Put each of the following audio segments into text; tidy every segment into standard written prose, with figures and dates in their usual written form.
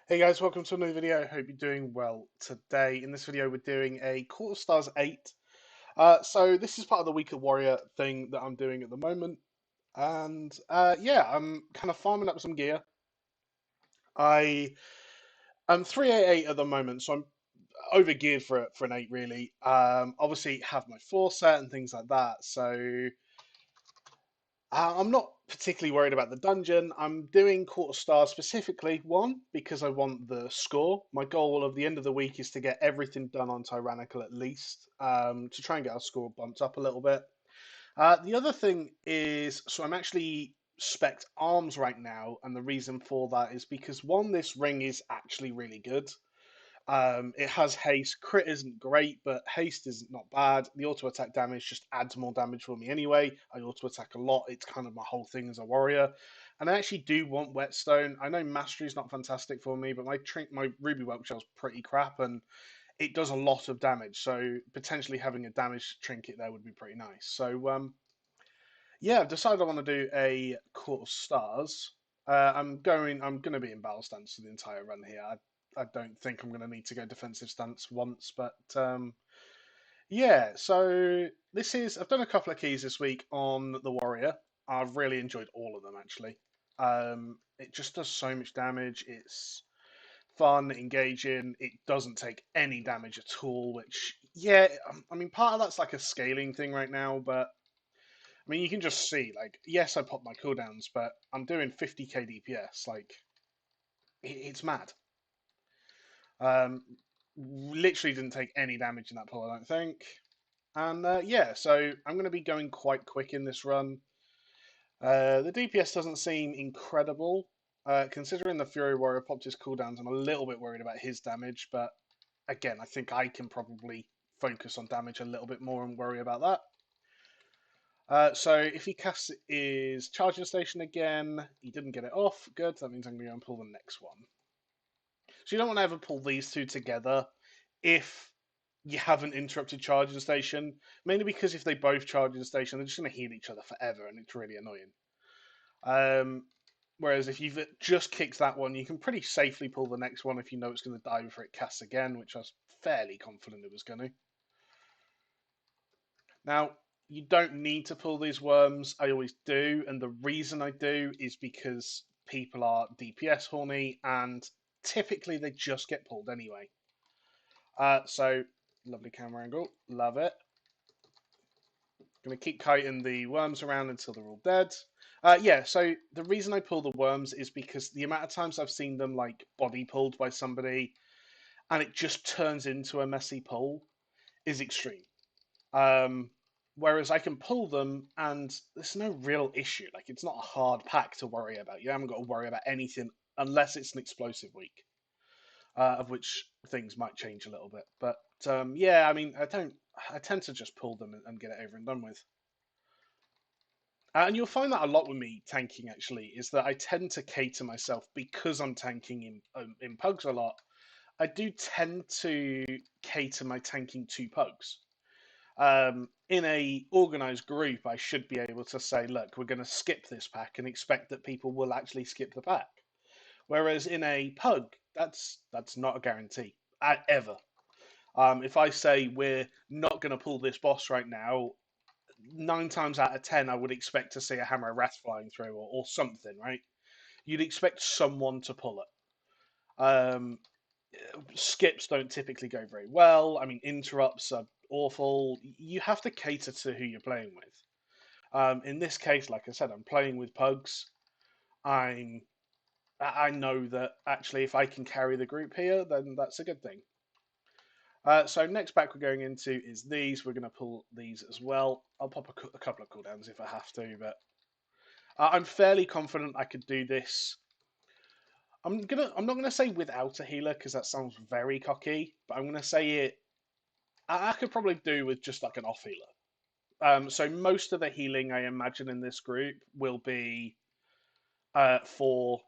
Hey guys, welcome to another video. Hope you're doing well today. In this video, we're doing a Quarter Stars 8. So this is part of the Week of Warrior thing that I'm doing at the moment. And yeah, I'm kind of farming up some gear. I'm 388 at the moment, so I'm over geared for an 8 really. Obviously have my 4 set and things like that. So I'm not particularly worried about the dungeon. I'm doing quarter stars specifically, one, because I want the score. My goal of the end of the week is to get everything done on Tyrannical at least, to try and get our score bumped up a little bit. The other thing is, so I'm actually spec'd arms right now, and the reason for that is because one, this ring is actually really good. It has haste. Crit isn't great, but haste is not bad. The auto attack damage just adds more damage for me anyway. I auto attack a lot. It's kind of my whole thing as a warrior. And I actually do want whetstone. I know mastery is not fantastic for me, but my ruby whelk shell's pretty crap, and it does a lot of damage. So potentially having a damage trinket there would be pretty nice. So yeah, I've decided I want to do a court of stars. I'm going to be in battle stance for the entire run here. I don't think I'm going to need to go defensive stance once, but yeah. So I've done a couple of keys this week on the warrior. I've really enjoyed all of them actually. It just does so much damage. It's fun, engaging. It doesn't take any damage at all, which yeah, I mean part of that's like a scaling thing right now, but I mean, you can just see, like, yes, I popped my cooldowns, but I'm doing 50k DPS. Like, it's mad. Um, Literally didn't take any damage in that pull, I don't think. And yeah, so I'm going to be going quite quick in this run. The DPS doesn't seem incredible. Considering the Fury Warrior popped his cooldowns, I'm a little bit worried about his damage, but again, I think I can probably focus on damage a little bit more and worry about that. So if he casts his charging station again, he didn't get it off. Good, that means I'm going to go and pull the next one. So you don't want to ever pull these two together if you haven't interrupted charging station. Mainly because if they both charge in station, they're just going to heal each other forever, and it's really annoying. Um, Whereas if you've just kicked that one, you can pretty safely pull the next one if you know it's going to die before it casts again, which I was fairly confident it was going to. Now, you don't need to pull these worms. I always do, and the reason I do is because people are DPS horny, and typically they just get pulled anyway. So, lovely camera angle, love it. Gonna keep kiting the worms around until they're all dead. Yeah, so the reason I pull the worms is because the amount of times I've seen them like body pulled by somebody, and it just turns into a messy pull, is extreme. Um, Whereas I can pull them and there's no real issue. Like it's not a hard pack to worry about. You haven't got to worry about anything unless it's an explosive week, of which things might change a little bit. But yeah, I mean, I don't. I tend to just pull them and get it over and done with. And you'll find that a lot with me tanking. Actually, is that I tend to cater myself because I'm tanking in pugs a lot. I do tend to cater my tanking to pugs. In a organized group, I should be able to say, look, we're going to skip this pack and expect that people will actually skip the pack. Whereas in a pug, that's not a guarantee ever. If I say we're not going to pull this boss right now, 9 times out of 10, I would expect to see a hammer of wrath flying through or something, right? You'd expect someone to pull it. Skips don't typically go very well. I mean, interrupts are awful. You have to cater to who you're playing with. In this case, like I said, I'm playing with pugs. I'm I know that actually if I can carry the group here, then that's a good thing. So next pack we're going into is these. We're going to pull these as well. I'll pop a couple of cooldowns if I have to, but I'm fairly confident I could do this. I'm not gonna say without a healer because that sounds very cocky, but I'm gonna say it. I could probably do with just like an off healer. So most of the healing I imagine in this group will be for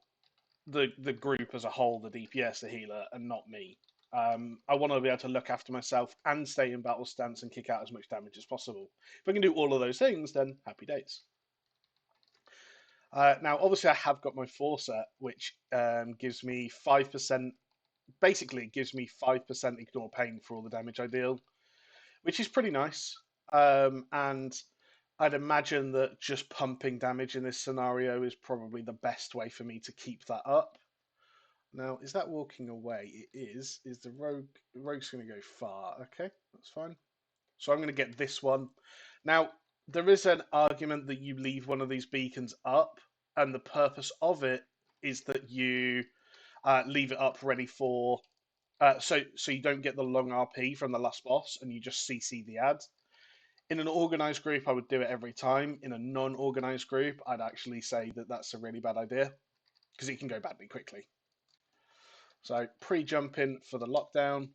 the group as a whole, the DPS, the healer, and not me. I want to be able to look after myself and stay in battle stance and kick out as much damage as possible. If I can do all of those things, then happy days. Now, obviously, I have got my forcer, which gives me 5%. Basically, it gives me 5% ignore pain for all the damage I deal, which is pretty nice. And I'd imagine that just pumping damage in this scenario is probably the best way for me to keep that up. Now, is that walking away? It is. Is the rogue? The rogue's going to go far. Okay, that's fine. So I'm going to get this one. Now, there is an argument that you leave one of these beacons up, and the purpose of it is that you leave it up ready for so you don't get the long RP from the last boss, and you just CC the ad. In an organized group, I would do it every time. In a non-organized group, I'd actually say that that's a really bad idea because it can go badly quickly. So pre-jumping for the lockdown.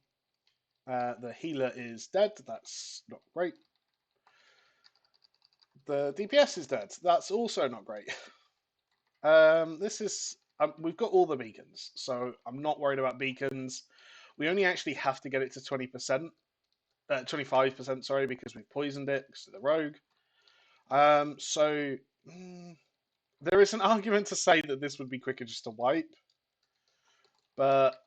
The healer is dead. That's not great. The DPS is dead. That's also not great. This is we've got all the beacons, so I'm not worried about beacons. We only actually have to get it to 20%, 25%, sorry, because we've poisoned it because of the rogue. So there is an argument to say that this would be quicker just to wipe, but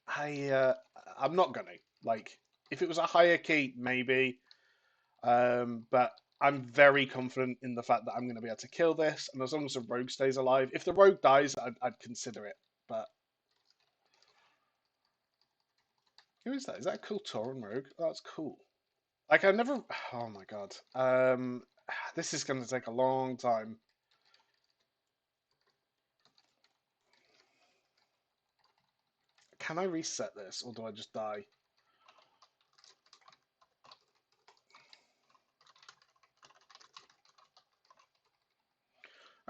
I'm not gonna. Like, if it was a higher key, maybe. But I'm very confident in the fact that I'm going to be able to kill this, and as long as the rogue stays alive, if the rogue dies, I'd consider it. But who is that? Is that a cool Tauren rogue? Oh, that's cool. Like I never. Oh my god. This is going to take a long time. Can I reset this, or do I just die?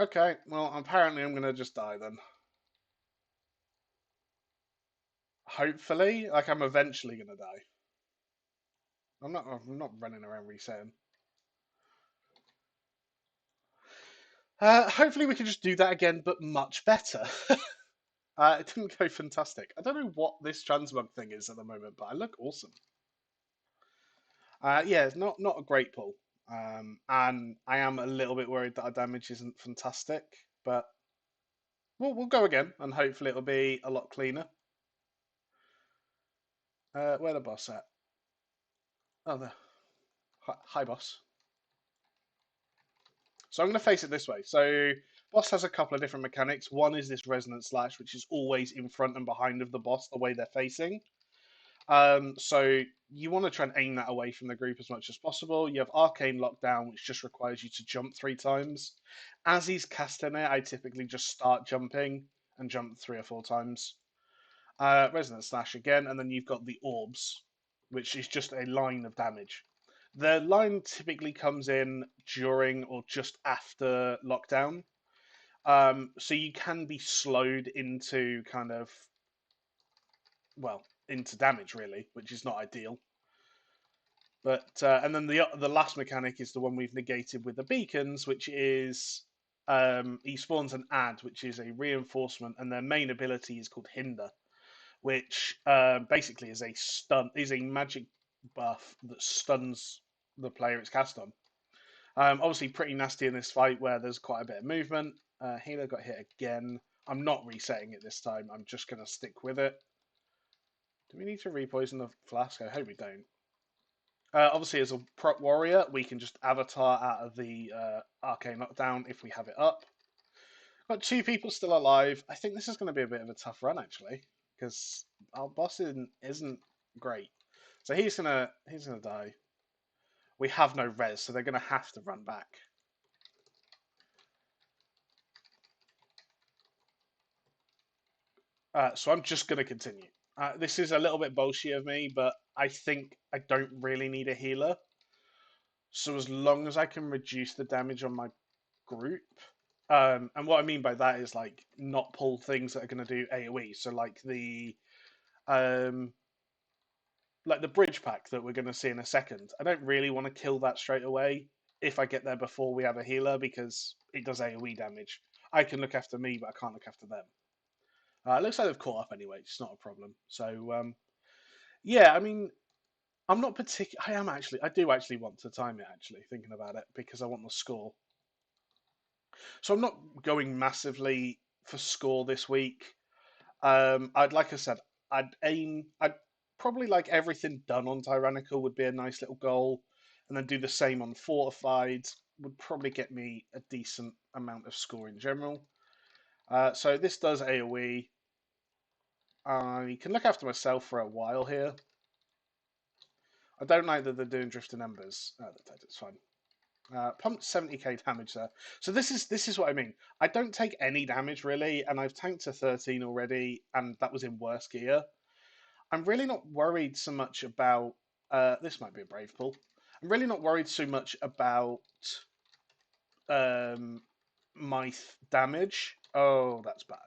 Okay, well, apparently I'm going to just die then. Hopefully, like I'm eventually going to die. I'm not running around resetting. Hopefully we can just do that again, but much better. It didn't go fantastic. I don't know what this transmog thing is at the moment, but I look awesome. Yeah, it's not a great pull. And I am a little bit worried that our damage isn't fantastic, but we'll go again, and hopefully it'll be a lot cleaner. Where the boss at? Oh, there. Hi, boss. So I'm going to face it this way. So boss has a couple of different mechanics. One is this resonant slash, which is always in front and behind of the boss, the way they're facing. So you want to try and aim that away from the group as much as possible. You have Arcane Lockdown, which just requires you to jump 3 times. As he's casting it, I typically just start jumping and jump 3 or 4 times. Resonant Slash again, and then you've got the Orbs, which is just a line of damage. The line typically comes in during or just after lockdown. So you can be slowed into kind of, well, into damage really, which is not ideal. But and then the last mechanic is the one we've negated with the beacons, which is he spawns an ad, which is a reinforcement, and their main ability is called Hinder, which basically is a magic buff that stuns the player it's cast on. Obviously, pretty nasty in this fight where there's quite a bit of movement. Healer got hit again. I'm not resetting it this time. I'm just going to stick with it. Do we need to repoison the flask? I hope we don't. Obviously, as a prot warrior, we can just avatar out of the arcane knockdown if we have it up. Got 2 people still alive. I think this is going to be a bit of a tough run actually, because our boss isn't great. So he's gonna die. We have no res, so they're gonna have to run back. So I'm just gonna continue. This is a little bit bullshit of me, but I think I don't really need a healer. So as long as I can reduce the damage on my group, and what I mean by that is like not pull things that are going to do AOE. So um, like the bridge pack that we're going to see in a second. I don't really want to kill that straight away if I get there before we have a healer because it does AOE damage. I can look after me, but I can't look after them. It looks like they've caught up anyway. It's not a problem. So yeah, I mean, I'm not particular. I do actually want to time it. Actually, thinking about it because I want the score. So I'm not going massively for score this week. Like I said, I'd probably like everything done on Tyrannical would be a nice little goal, and then do the same on Fortified would probably get me a decent amount of score in general. So this does AoE. I can look after myself for a while here. I don't like that they're doing Drifting Embers. Oh, it's fine. Pumped 70k damage there. So this is what I mean. I don't take any damage really, and I've tanked to 13 already, and that was in worse gear. I'm really not worried so much about. This might be a brave pull. I'm really not worried so much about um, my damage. Oh, that's bad.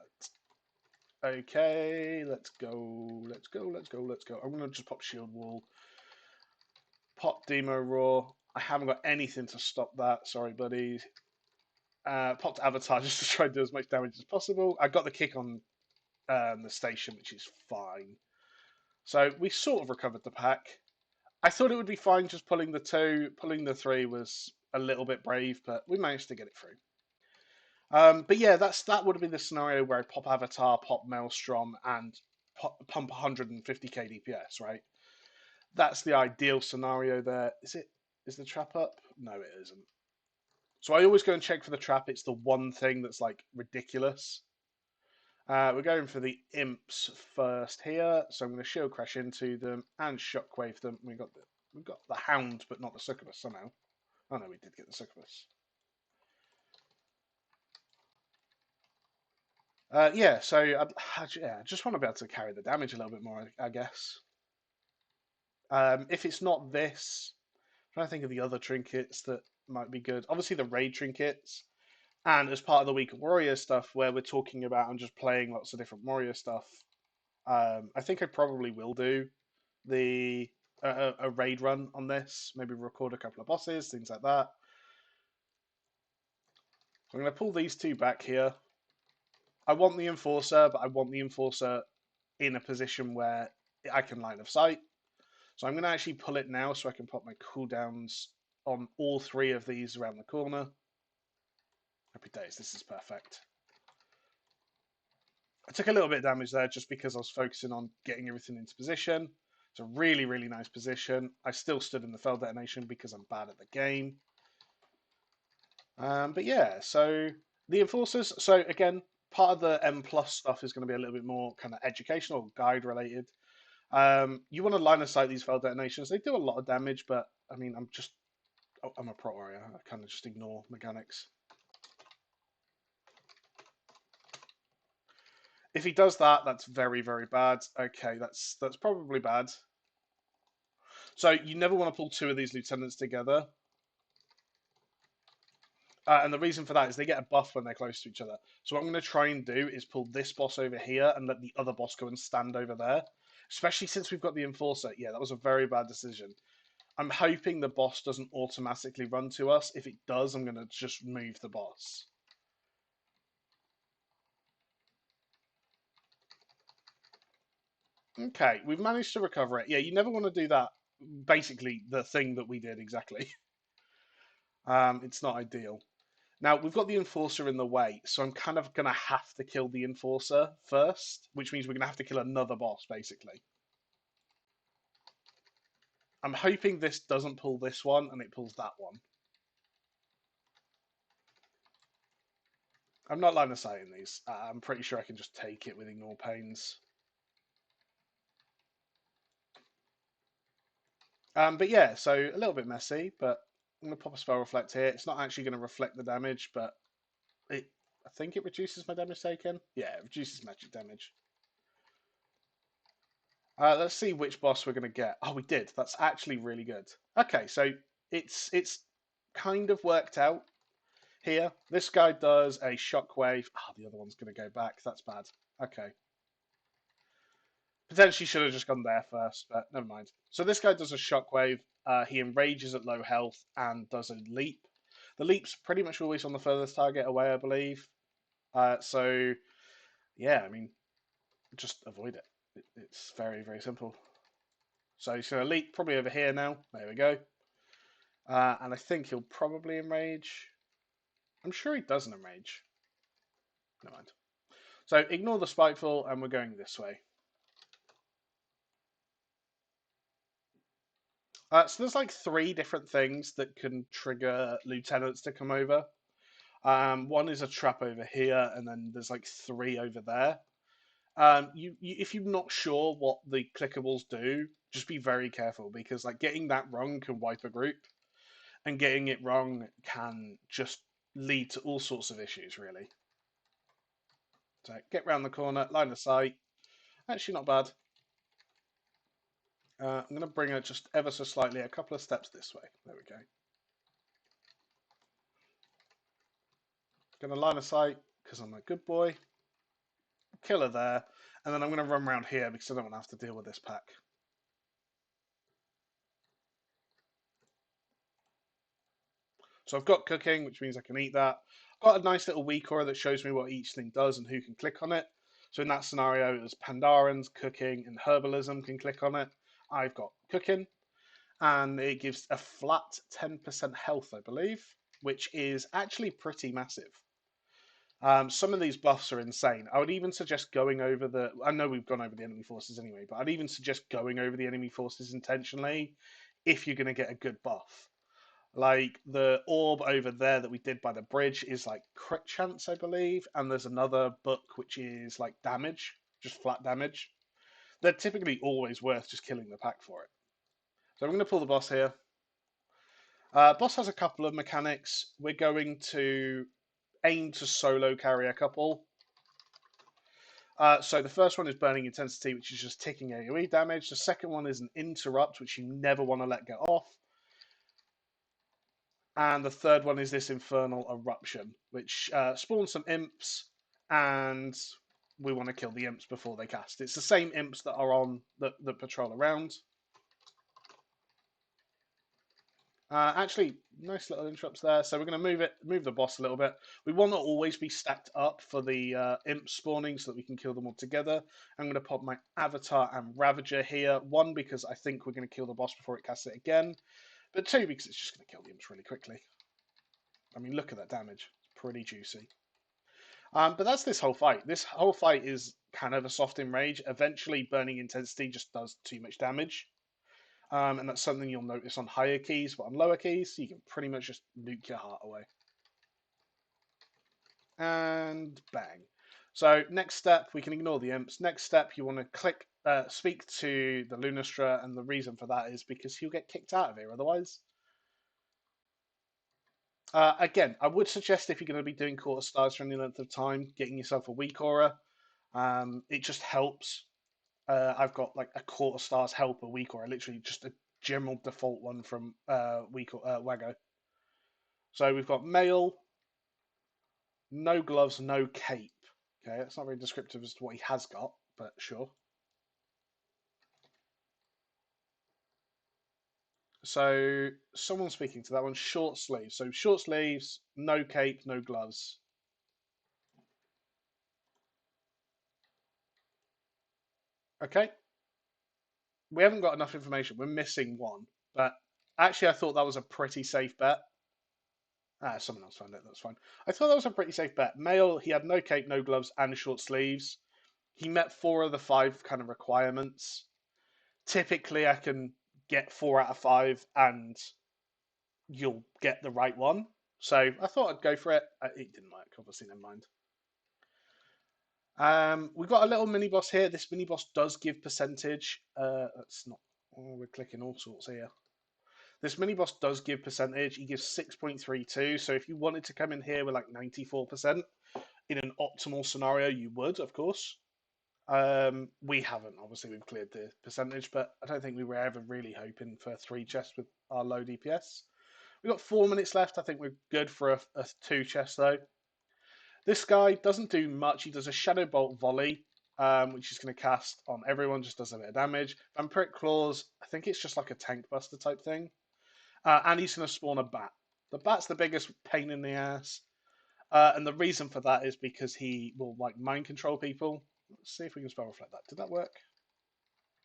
Okay, let's go. Let's go. Let's go. Let's go. I'm gonna just pop shield wall. Pop demo raw. I haven't got anything to stop that. Sorry, buddy. Popped avatar just to try and do as much damage as possible. I got the kick on the station, which is fine. So we sort of recovered the pack. I thought it would be fine just pulling the two. Pulling the three was a little bit brave, but we managed to get it through. But yeah, that would have been the scenario where I pop Avatar, pop Maelstrom, and pump 150k DPS, right? That's the ideal scenario there. Is it? Is the trap up? No, it isn't. So I always go and check for the trap. It's the one thing that's like ridiculous. We're going for the imps first here, so I'm going to shield crash into them and shockwave them. We got the hound, but not the succubus somehow. Oh no, we did get the succubus. Yeah, so I just want to be able to carry the damage a little bit more, I guess. If it's not this, I'm trying to think of the other trinkets that might be good. Obviously, the raid trinkets, and as part of the Week of Warrior stuff, where we're talking about and just playing lots of different Warrior stuff, I think I probably will do the a raid run on this. Maybe record a couple of bosses, things like that. So I'm going to pull these two back here. I want the Enforcer, but I want the Enforcer in a position where I can line of sight. So I'm going to actually pull it now so I can put my cooldowns on all three of these around the corner. Happy days, this is perfect. I took a little bit of damage there just because I was focusing on getting everything into position. It's a really, really nice position. I still stood in the fell detonation because I'm bad at the game. But yeah, so the enforcers. So again, part of the M plus stuff is going to be a little bit more kind of educational, guide related. You want to line of sight these fell detonations. They do a lot of damage, but I mean, I'm a Prot warrior. I kind of just ignore mechanics. If he does that, that's very, very bad. Okay, that's probably bad. So you never want to pull two of these lieutenants together. And the reason for that is they get a buff when they're close to each other. So what I'm going to try and do is pull this boss over here and let the other boss go and stand over there. Especially since we've got the Enforcer. Yeah, that was a very bad decision. I'm hoping the boss doesn't automatically run to us. If it does, I'm going to just move the boss. Okay, we've managed to recover it. Yeah, you never want to do that. Basically, the thing that we did exactly. It's not ideal. Now, we've got the Enforcer in the way, so I'm kind of going to have to kill the Enforcer first, which means we're going to have to kill another boss, basically. I'm hoping this doesn't pull this one and it pulls that one. I'm not line of sight in these. I'm pretty sure I can just take it with ignore pains. But yeah, so a little bit messy, but I'm going to pop a spell reflect here. It's not actually going to reflect the damage, but I think it reduces my damage taken. Yeah, it reduces magic damage. Let's see which boss we're going to get. Oh, we did. That's actually really good. Okay, so it's kind of worked out here. This guy does a shockwave. Oh, the other one's going to go back. That's bad. Okay. Potentially should have just gone there first, but never mind. So this guy does a shockwave. He enrages at low health and does a leap. The leap's pretty much always on the furthest target away, I believe. So, yeah, I mean, just avoid it. It's very, very simple. So he's going to leap probably over here now. There we go. And I think he'll probably enrage. I'm sure he doesn't enrage. Never mind. So ignore the spiteful, and we're going this way. So there's like 3 different things that can trigger lieutenants to come over. One is a trap over here, and then there's like 3 over there. If you're not sure what the clickables do, just be very careful because like getting that wrong can wipe a group, and getting it wrong can just lead to all sorts of issues, really. So get round the corner, line of sight. Actually, not bad. I'm going to bring it just ever so slightly, a couple of steps this way. There we go. Going to line of sight because I'm a good boy. Killer there. And then I'm going to run around here because I don't want to have to deal with this pack. So I've got cooking, which means I can eat that. I've got a nice little weak aura that shows me what each thing does and who can click on it. So in that scenario, it was Pandarans, cooking, and herbalism can click on it. I've got cooking, and it gives a flat 10% health, I believe, which is actually pretty massive. Some of these buffs are insane. I would even suggest going over the. I know we've gone over the enemy forces anyway, but I'd even suggest going over the enemy forces intentionally if you're going to get a good buff. Like the orb over there that we did by the bridge is like crit chance, I believe, and there's another book which is like damage, just flat damage. They're typically always worth just killing the pack for it. So I'm going to pull the boss here. Boss has a couple of mechanics. We're going to aim to solo carry a couple. So the first one is burning intensity, which is just ticking AoE damage. The second one is an interrupt, which you never want to let get off. And the third one is this infernal eruption, which spawns some imps, and we want to kill the imps before they cast. It's the same imps that are on that patrol around. Actually, nice little interrupts there. So we're going to move the boss a little bit. We want to always be stacked up for the imp spawning so that we can kill them all together. I'm going to pop my Avatar and Ravager here. 1, because I think we're going to kill the boss before it casts it again. But 2, because it's just going to kill the imps really quickly. I mean, look at that damage. It's pretty juicy. But that's this whole fight. This whole fight is kind of a soft enrage. Eventually, burning intensity just does too much damage. And that's something you'll notice on higher keys, but on lower keys, you can pretty much just nuke your heart away. And bang. So next step, we can ignore the imps. Next step, you want to speak to the Lunastra, and the reason for that is because he'll get kicked out of here otherwise. Again, I would suggest if you're going to be doing quarter stars for any length of time, getting yourself a weak aura. It just helps. I've got like a quarter stars help a weak aura, literally just a general default one from Wago. So we've got mail, no gloves, no cape. Okay, that's not very descriptive as to what he has got, but sure. So someone speaking to that one, short sleeves. So short sleeves, no cape, no gloves. Okay, we haven't got enough information. We're missing one, but actually, I thought that was a pretty safe bet. Someone else found it. That's fine. I thought that was a pretty safe bet. Male, he had no cape, no gloves, and short sleeves. He met 4 of the 5 kind of requirements. Typically, I can get 4 out of 5, and you'll get the right one. So I thought I'd go for it. It didn't work, obviously. Never mind. We've got a little mini boss here. This mini boss does give percentage. That's not. Oh, we're clicking all sorts here. This mini boss does give percentage. He gives 6.32. So if you wanted to come in here with like 94%, in an optimal scenario, you would, of course. We haven't. Obviously, we've cleared the percentage, but I don't think we were ever really hoping for 3 chests with our low DPS. We've got 4 minutes left. I think we're good for a 2 chest, though. This guy doesn't do much. He does a Shadow Bolt volley, which he's going to cast on everyone, just does a bit of damage. Vampiric Claws, I think it's just like a tank buster type thing. And he's going to spawn a bat. The bat's the biggest pain in the ass. And the reason for that is because he will like mind control people. Let's see if we can spell reflect that. Did that work?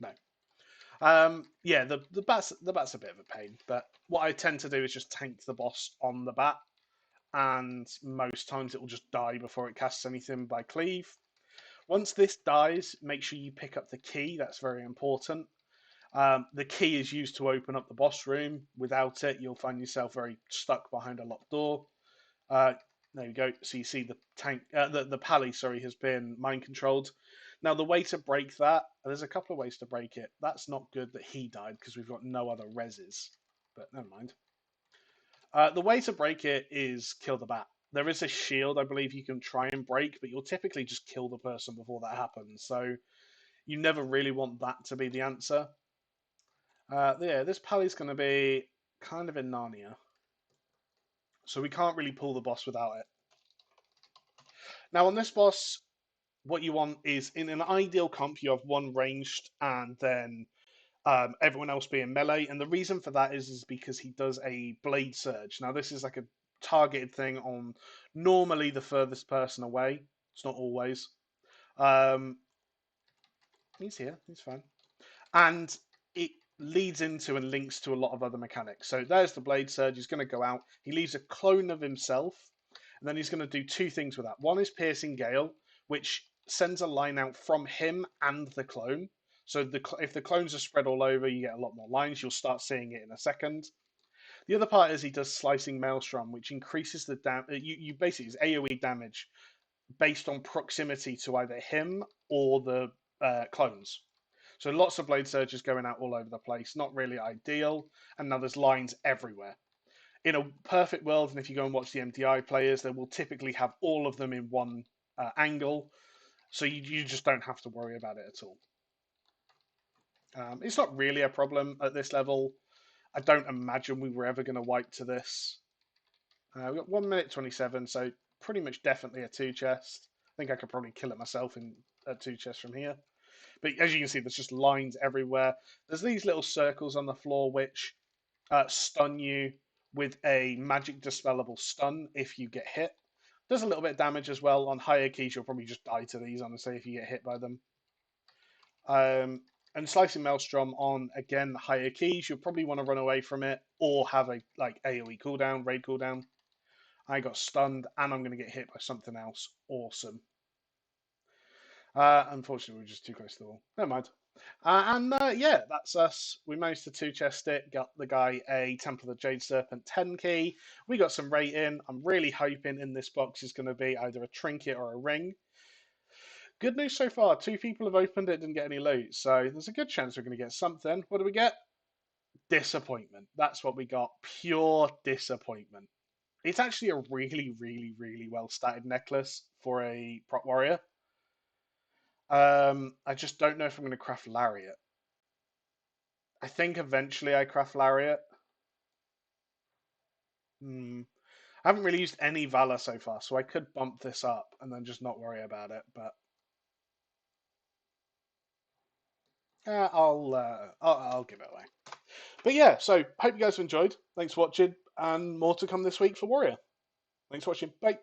No. Yeah, the bat's a bit of a pain, but what I tend to do is just tank the boss on the bat, and most times it will just die before it casts anything by cleave. Once this dies, make sure you pick up the key. That's very important. The key is used to open up the boss room. Without it, you'll find yourself very stuck behind a locked door. Uh, there you go. So you see the tank, the pally, sorry, has been mind controlled. Now the way to break that, there's a couple of ways to break it. That's not good that he died because we've got no other reses. But never mind. The way to break it is kill the bat. There is a shield, I believe, you can try and break, but you'll typically just kill the person before that happens. So you never really want that to be the answer. Yeah, this pally's going to be kind of in Narnia, so we can't really pull the boss without it. Now on this boss, what you want is in an ideal comp, you have one ranged and then everyone else being melee. And the reason for that is because he does a blade surge. Now this is like a targeted thing on normally the furthest person away. It's not always. Um, he's here. He's fine. And it leads into and links to a lot of other mechanics. So there's the blade surge. He's going to go out. He leaves a clone of himself, and then he's going to do two things with that. One is piercing gale, which sends a line out from him and the clone. So if the clones are spread all over, you get a lot more lines. You'll start seeing it in a second. The other part is he does slicing maelstrom, which increases the damage. You basically is AOE damage based on proximity to either him or the clones. So lots of blade surges going out all over the place. Not really ideal. And now there's lines everywhere. In a perfect world, and if you go and watch the MDI players, they will typically have all of them in one angle. So you just don't have to worry about it at all. It's not really a problem at this level. I don't imagine we were ever going to wipe to this. We've got 1 minute 27, so pretty much definitely a two chest. I think I could probably kill it myself in a two chest from here. But as you can see, there's just lines everywhere. There's these little circles on the floor which stun you with a magic dispellable stun if you get hit. Does a little bit of damage as well. On higher keys, you'll probably just die to these, honestly, if you get hit by them. And Slicing Maelstrom on, again, higher keys, you'll probably want to run away from it or have a like AoE cooldown, raid cooldown. I got stunned and I'm going to get hit by something else. Awesome. Unfortunately, we are just too close to the wall. Never mind. Yeah, that's us. We managed to two chest it, got the guy a Temple of the Jade Serpent 10 key. We got some rating. I'm really hoping in this box is going to be either a trinket or a ring. Good news so far. Two people have opened it, didn't get any loot. So there's a good chance we're going to get something. What do we get? Disappointment. That's what we got. Pure disappointment. It's actually a really, really, really well statted necklace for a prot warrior. I just don't know if I'm going to craft Lariat. I think eventually I craft Lariat. I haven't really used any Valor so far, so I could bump this up and then just not worry about it. But I'll give it away. But yeah, so hope you guys have enjoyed. Thanks for watching, and more to come this week for Warrior. Thanks for watching. Bye.